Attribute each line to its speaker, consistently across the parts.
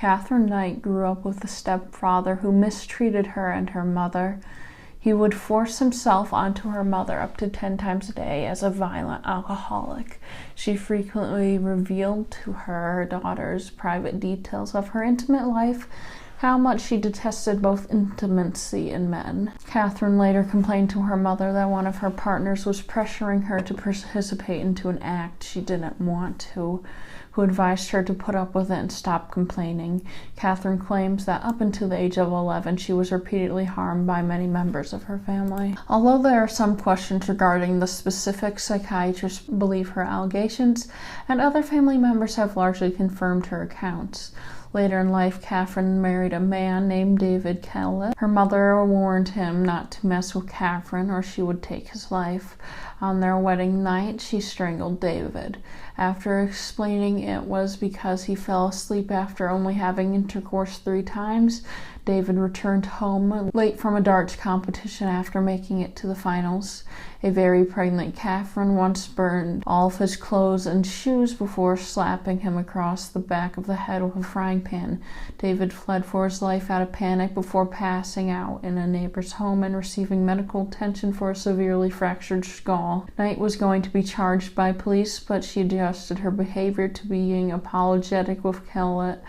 Speaker 1: Katherine Knight grew up with a stepfather who mistreated her and her mother. He would force himself onto her mother up to 10 times a day as a violent alcoholic. She frequently revealed to her daughters private details of her intimate life, how much she detested both intimacy and men. Katherine later complained to her mother that one of her partners was pressuring her to participate into an act she didn't want to, who advised her to put up with it and stop complaining. Katherine claims that up until the age of 11, she was repeatedly harmed by many members of her family. Although there are some questions regarding the specifics, psychiatrists believe her allegations, and other family members have largely confirmed her accounts. Later in life, Katherine married a man named David Kellett. Her mother warned him not to mess with Katherine or she would take his life. On their wedding night, she strangled David. After explaining it was because he fell asleep after only having intercourse 3 times, David returned home late from a darts competition after making it to the finals. A very pregnant Katherine once burned all of his clothes and shoes before slapping him across the back of the head with a frying pan. David fled for his life out of panic before passing out in a neighbor's home and receiving medical attention for a severely fractured skull. Knight was going to be charged by police, but she adjusted her behavior to being apologetic with Kellett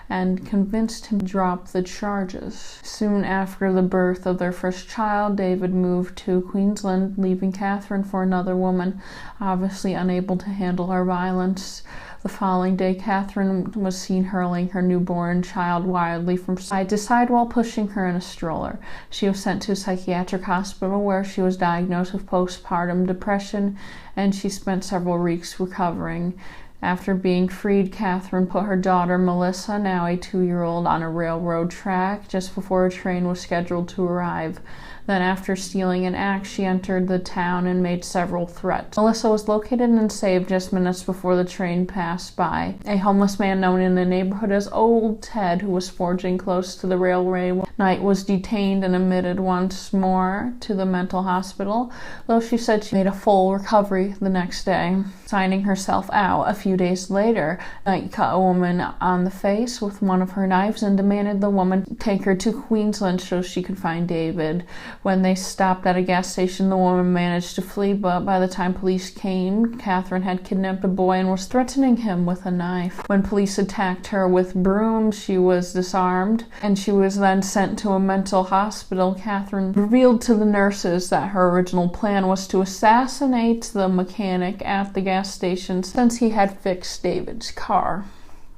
Speaker 1: and convinced him to drop the charges. Soon after the birth of their first child, David moved to Queensland, leaving Katherine for another woman, obviously unable to handle her violence. The following day, Katherine was seen hurling her newborn child wildly from side to side while pushing her in a stroller. She was sent to a psychiatric hospital where she was diagnosed with postpartum depression, and she spent several weeks recovering. After being freed, Katherine put her daughter Melissa, now a 2-year-old, on a railroad track just before a train was scheduled to arrive. Then, after stealing an axe, she entered the town and made several threats. Melissa was located and saved just minutes before the train passed by. A homeless man known in the neighborhood as Old Ted, who was foraging close to the railway, Knight was detained and admitted once more to the mental hospital, though she said she made a full recovery the next day. Signing herself out, a few days later, Knight cut a woman on the face with one of her knives and demanded the woman take her to Queensland so she could find David. When they stopped at a gas station, the woman managed to flee, but by the time police came, Katherine had kidnapped a boy and was threatening him with a knife. When police attacked her with brooms, she was disarmed, and she was then sent to a mental hospital. Katherine revealed to the nurses that her original plan was to assassinate the mechanic at the gas station since he had fixed David's car,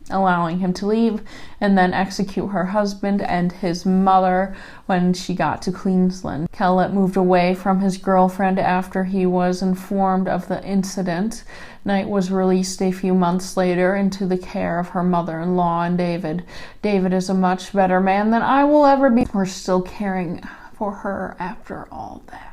Speaker 1: allowing him to leave, and then execute her husband and his mother when she got to Queensland. Kellett moved away from his girlfriend after he was informed of the incident. Knight was released a few months later into the care of her mother-in-law and David. David is a much better man than I will ever be. We're still caring for her after all that.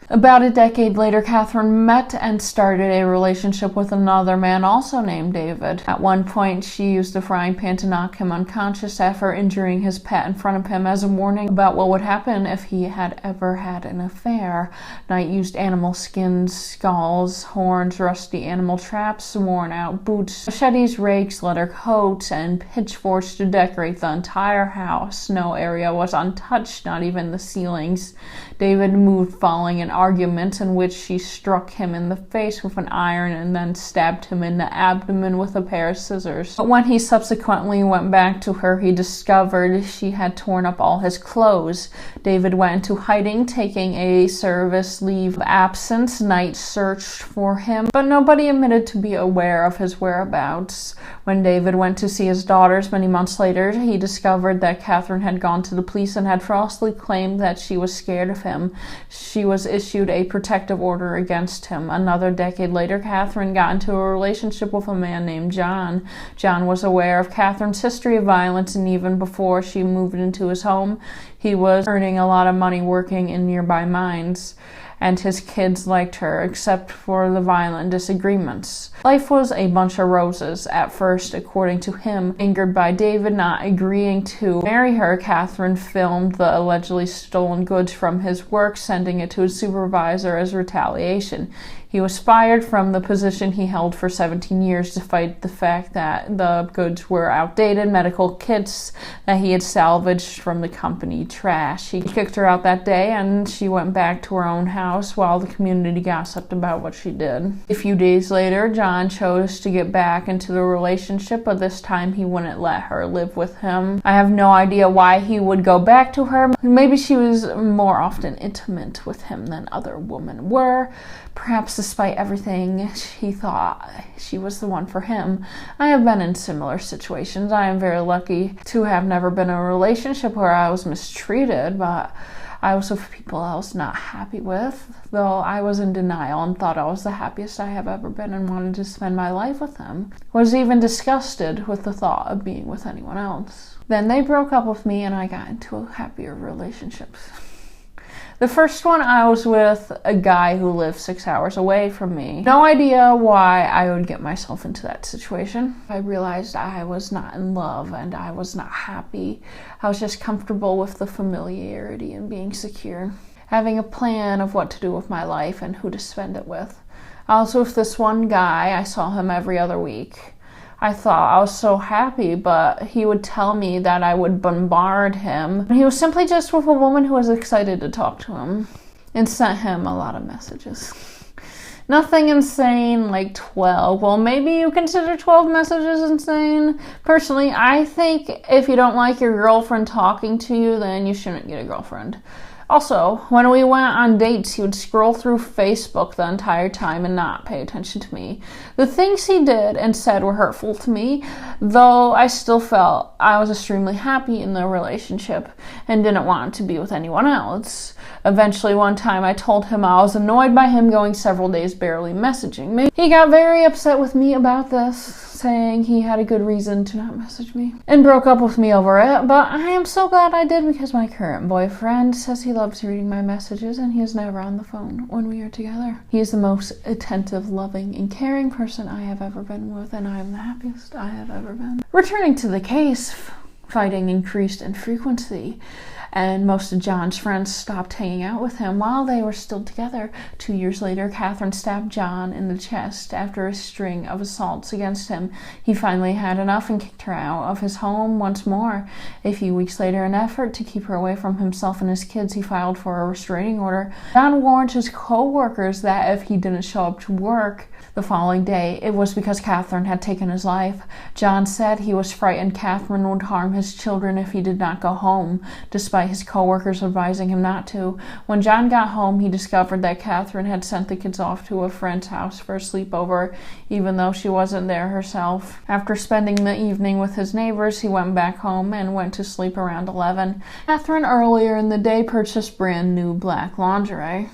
Speaker 1: About a decade later, Katherine met and started a relationship with another man also named David. At one point, she used a frying pan to knock him unconscious after injuring his pet in front of him as a warning about what would happen if he had ever had an affair. Knight used animal skins, skulls, horns, rusty animal traps, worn-out boots, machetes, rakes, leather coats, and pitchforks to decorate the entire house. No area was untouched, not even the ceilings. David moved following an argument in which she struck him in the face with an iron and then stabbed him in the abdomen with a pair of scissors. But when he subsequently went back to her, he discovered she had torn up all his clothes. David went into hiding, taking a service leave of absence. Knight searched for him, but nobody admitted to be aware of his whereabouts. When David went to see his daughters many months later, he discovered that Katherine had gone to the police and had falsely claimed that she was scared of him. She was issued a protective order against him. Another decade later, Katherine got into a relationship with a man named John. John was aware of Katherine's history of violence, and even before she moved into his home, he was earning a lot of money working in nearby mines, and his kids liked her, except for the violent disagreements. Life was a bunch of roses. At first, according to him, angered by David not agreeing to marry her, Katherine filmed the allegedly stolen goods from his work, sending it to his supervisor as retaliation. He was fired from the position he held for 17 years despite the fact that the goods were outdated medical kits that he had salvaged from the company trash. He kicked her out that day and she went back to her own house while the community gossiped about what she did. A few days later, John chose to get back into the relationship, but this time he wouldn't let her live with him. I have no idea why he would go back to her. Maybe she was more often intimate with him than other women were. Perhaps despite everything, he thought she was the one for him. I have been in similar situations. I am very lucky to have never been in a relationship where I was mistreated, but I was with people I was not happy with, though I was in denial and thought I was the happiest I have ever been and wanted to spend my life with them. Was even disgusted with the thought of being with anyone else. Then they broke up with me and I got into happier relationships. The first one, I was with a guy who lived 6 hours away from me. No idea why I would get myself into that situation. I realized I was not in love and I was not happy. I was just comfortable with the familiarity and being secure. Having a plan of what to do with my life and who to spend it with. I was with this one guy. I saw him every other week. I thought I was so happy, but he would tell me that I would bombard him. He was simply just with a woman who was excited to talk to him and sent him a lot of messages. Nothing insane like 12. Well, maybe you consider 12 messages insane. Personally, I think if you don't like your girlfriend talking to you, then you shouldn't get a girlfriend. Also, when we went on dates, he would scroll through Facebook the entire time and not pay attention to me. The things he did and said were hurtful to me, though I still felt I was extremely happy in the relationship and didn't want to be with anyone else. Eventually, one time I told him I was annoyed by him going several days barely messaging me. He got very upset with me about this, saying he had a good reason to not message me, and broke up with me over it, but I am so glad I did because my current boyfriend says he loves reading my messages and he is never on the phone when we are together. He is the most attentive, loving, and caring person I have ever been with, and I am the happiest I have ever been. Returning to the case, fighting increased in frequency, and most of John's friends stopped hanging out with him while they were still together. 2 years later, Katherine stabbed John in the chest after a string of assaults against him. He finally had enough and kicked her out of his home once more. A few weeks later, in an effort to keep her away from himself and his kids, he filed for a restraining order. John warned his co-workers that if he didn't show up to work the following day, it was because Katherine had taken his life. John said he was frightened Katherine would harm his children if he did not go home, despite his co-workers advising him not to. When John got home, he discovered that Katherine had sent the kids off to a friend's house for a sleepover, even though she wasn't there herself. After spending the evening with his neighbors, he went back home and went to sleep around 11. Katherine earlier in the day purchased brand new black lingerie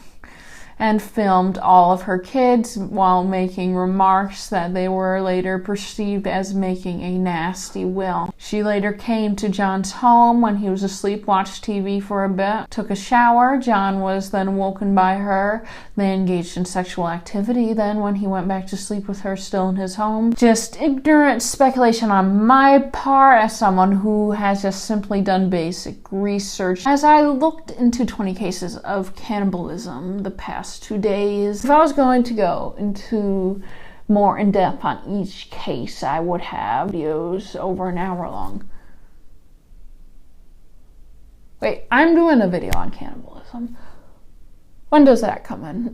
Speaker 1: and filmed all of her kids while making remarks that they were later perceived as making a nasty will. She later came to John's home when he was asleep, watched TV for a bit, took a shower. John was then woken by her. They engaged in sexual activity. Then when he went back to sleep with her still in his home, just ignorant speculation on my part as someone who has just simply done basic research. As I looked into 20 cases of cannibalism the past 2 days, if I was going to go into more in depth on each case, I would have videos over an hour long. Wait, I'm doing a video on cannibalism. When does that come in?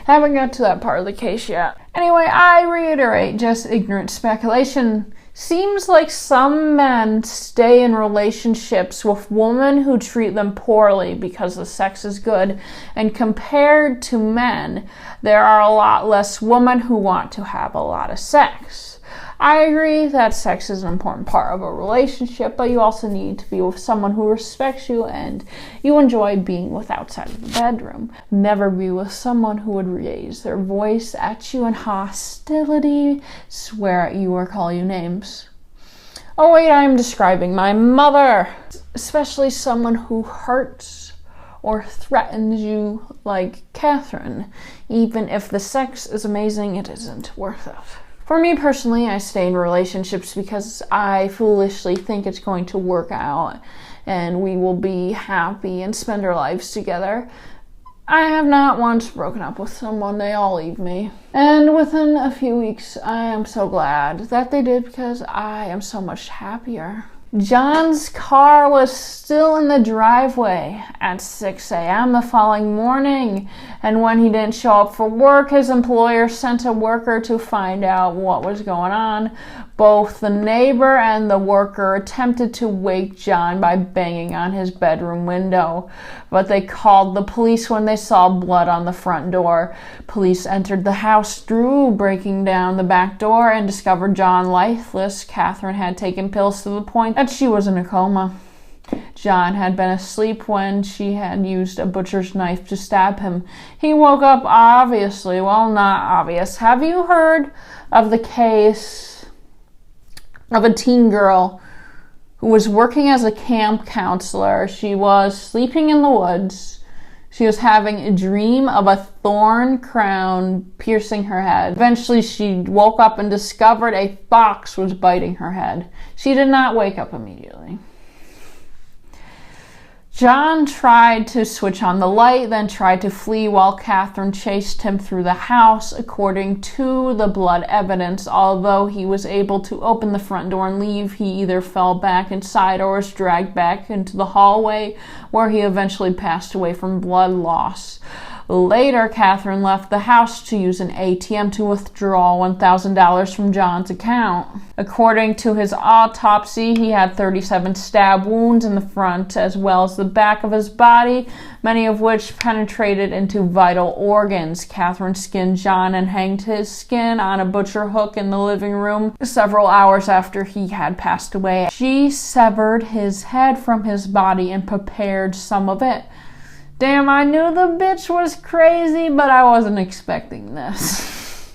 Speaker 1: Haven't got to that part of the case yet. Anyway, I reiterate, just ignorant speculation. Seems like some men stay in relationships with women who treat them poorly because the sex is good, and compared to men, there are a lot less women who want to have a lot of sex. I agree that sex is an important part of a relationship, but you also need to be with someone who respects you and you enjoy being with outside of the bedroom. Never be with someone who would raise their voice at you in hostility, swear at you, or call you names. Oh wait, I'm describing my mother. Especially someone who hurts or threatens you like Katherine. Even if the sex is amazing, it isn't worth it. For me personally, I stay in relationships because I foolishly think it's going to work out and we will be happy and spend our lives together. I have not once broken up with someone. They all leave me. And within a few weeks, I am so glad that they did because I am so much happier. John's car was still in the driveway at 6 a.m. the following morning, and when he didn't show up for work, his employer sent a worker to find out what was going on. Both the neighbor and the worker attempted to wake John by banging on his bedroom window, but they called the police when they saw blood on the front door. Police entered the house through breaking down the back door and discovered John lifeless. Katherine had taken pills to the point that she was in a coma. John had been asleep when she had used a butcher's knife to stab him. He woke up obviously, well, not obvious. Have you heard of the case of a teen girl who was working as a camp counselor? She was sleeping in the woods. She was having a dream of a thorn crown piercing her head. Eventually, she woke up and discovered a fox was biting her head. She did not wake up immediately. John tried to switch on the light, then tried to flee while Katherine chased him through the house. According to the blood evidence, although he was able to open the front door and leave, he either fell back inside or was dragged back into the hallway, where he eventually passed away from blood loss. Later, Katherine left the house to use an ATM to withdraw $1,000 from John's account. According to his autopsy, he had 37 stab wounds in the front as well as the back of his body, many of which penetrated into vital organs. Katherine skinned John and hanged his skin on a butcher hook in the living room several hours after he had passed away. She severed his head from his body and prepared some of it. Damn, I knew the bitch was crazy, but I wasn't expecting this.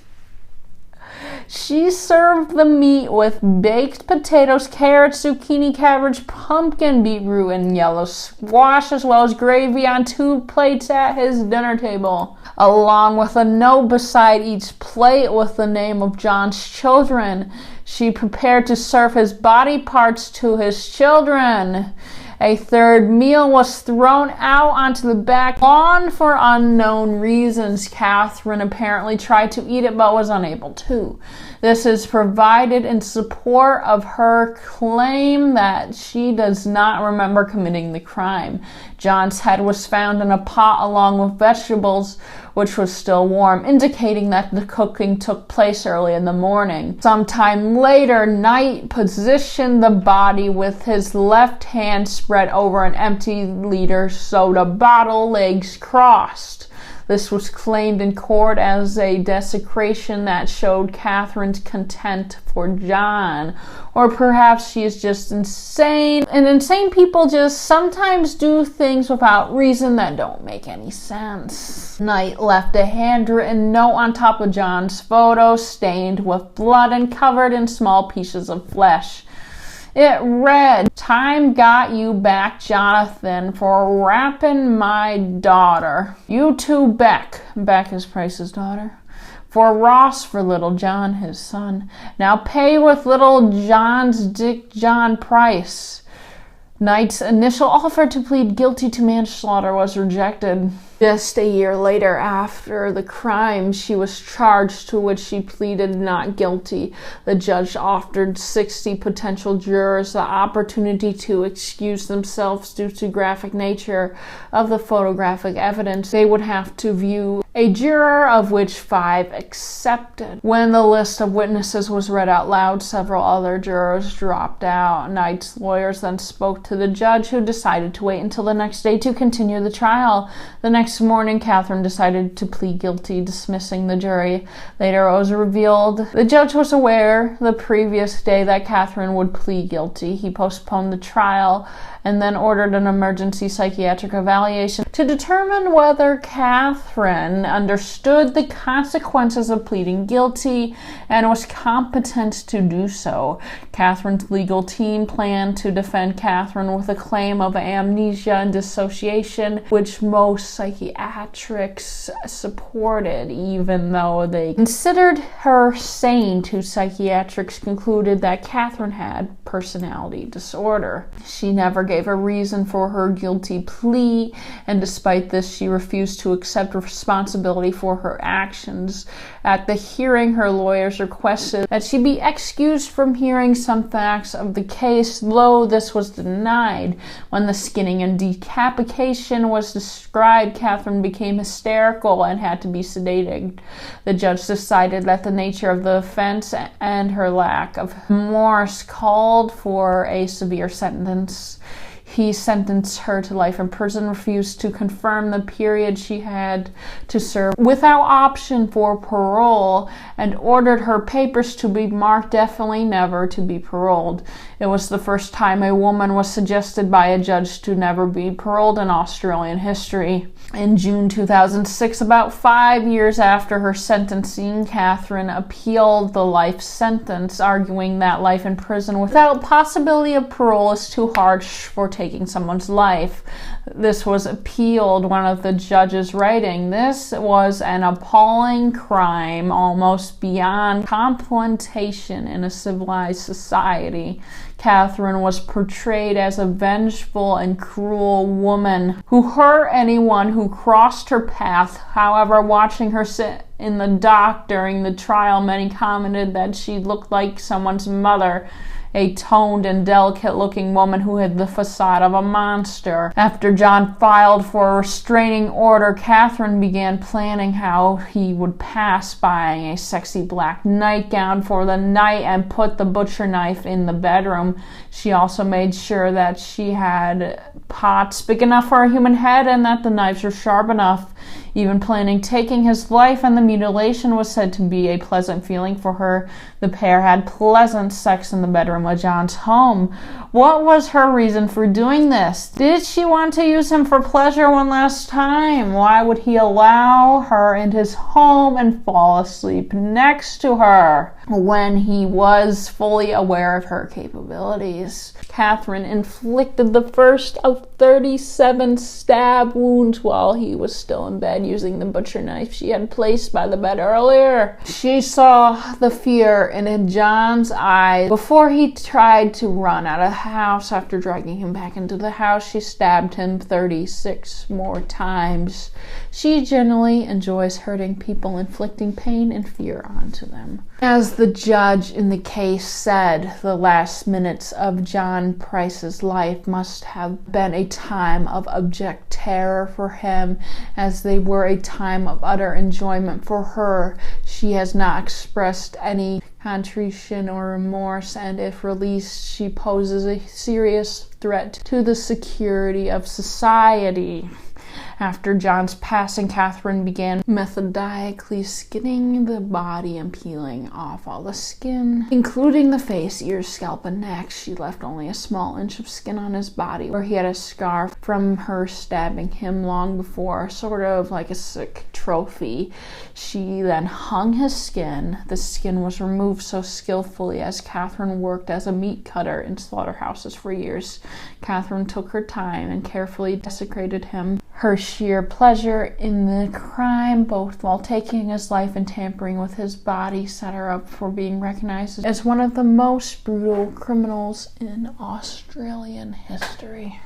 Speaker 1: She served the meat with baked potatoes, carrots, zucchini, cabbage, pumpkin, beetroot, and yellow squash, as well as gravy on 2 plates at his dinner table, along with a note beside each plate with the name of John's children. She prepared to serve his body parts to his children. A third meal was thrown out onto the back lawn for unknown reasons. Katherine apparently tried to eat it but was unable to. This is provided in support of her claim that she does not remember committing the crime. John's head was found in a pot along with vegetables, which was still warm, indicating that the cooking took place early in the morning. Sometime later, Knight positioned the body with his left hand spread over an empty liter soda bottle, legs crossed. This was claimed in court as a desecration that showed Katherine's contempt for John. Or perhaps she is just insane. And insane people just sometimes do things without reason that don't make any sense. Knight left a handwritten note on top of John's photo, stained with blood and covered in small pieces of flesh. It read, "Time got you back, Jonathan, for rapping my daughter. You too, Beck." Beck is Price's daughter. "For Ross, for little John, his son. Now pay with little John's Dick John Price." Knight's initial offer to plead guilty to manslaughter was rejected. Just a year later, after the crime, she was charged, to which she pleaded not guilty. The judge offered 60 potential jurors the opportunity to excuse themselves due to graphic nature of the photographic evidence. They would have to view a juror, of which 5 accepted. When the list of witnesses was read out loud, several other jurors dropped out. Knight's lawyers then spoke to the judge, who decided to wait until the next day to continue the trial. The next morning, Katherine decided to plead guilty, dismissing the jury. Later, it was revealed the judge was aware the previous day that Katherine would plead guilty. He postponed the trial and then ordered an emergency psychiatric evaluation to determine whether Katherine Catherine understood the consequences of pleading guilty and was competent to do so. Catherine's legal team planned to defend Catherine with a claim of amnesia and dissociation, which most psychiatrists supported, even though they considered her sane. Two psychiatrists concluded that Catherine had personality disorder. She never gave a reason for her guilty plea, and despite this, she refused to accept responsibility for her actions. At the hearing, her lawyers requested that she be excused from hearing some facts of the case, though this was denied. When the skinning and decapitation was described, Catherine became hysterical and had to be sedated. The judge decided that the nature of the offense and her lack of remorse called for a severe sentence. He sentenced her to life in prison, refused to confirm the period she had to serve without option for parole, and ordered her papers to be marked definitely never to be paroled. It was the first time a woman was suggested by a judge to never be paroled in Australian history. In June 2006, about 5 years after her sentencing, Catherine appealed the life sentence, arguing that life in prison without possibility of parole is too harsh for taking someone's life. This was appealed, one of the judges writing, "This was an appalling crime, almost beyond contemplation in a civilized society." Catherine was portrayed as a vengeful and cruel woman who hurt anyone who crossed her path. However, watching her sit in the dock during the trial, many commented that she looked like someone's mother, a toned and delicate-looking woman who had the facade of a monster. After John filed for a restraining order, Catherine began planning how he would pass, buying a sexy black nightgown for the night and put the butcher knife in the bedroom. She also made sure that she had pots big enough for a human head and that the knives were sharp enough. Even planning taking his life, and the mutilation was said to be a pleasant feeling for her. The pair had pleasant sex in the bedroom of John's home. What was her reason for doing this? Did she want to use him for pleasure one last time? Why would he allow her in his home and fall asleep next to her when he was fully aware of her capabilities? Catherine inflicted the first of 37 stab wounds while he was still in bed, using the butcher knife she had placed by the bed earlier. She saw the fear in John's eyes before he tried to run out of the house. After dragging him back into the house, she stabbed him 36 more times. She generally enjoys hurting people, inflicting pain and fear onto them. As the judge in the case said, the last minutes of John Price's life must have been a time of abject terror for him, as they were a time of utter enjoyment for her. She has not expressed any contrition or remorse, and if released, she poses a serious threat to the security of society. After John's passing, Catherine began methodically skinning the body and peeling off all the skin, including the face, ears, scalp, and neck. She left only a small inch of skin on his body, where he had a scar from her stabbing him long before, sort of like a sick trophy. She then hung his skin. The skin was removed so skillfully, as Catherine worked as a meat cutter in slaughterhouses for years. Catherine took her time and carefully desecrated him. Her sheer pleasure in the crime, both while taking his life and tampering with his body, set her up for being recognized as one of the most brutal criminals in Australian history.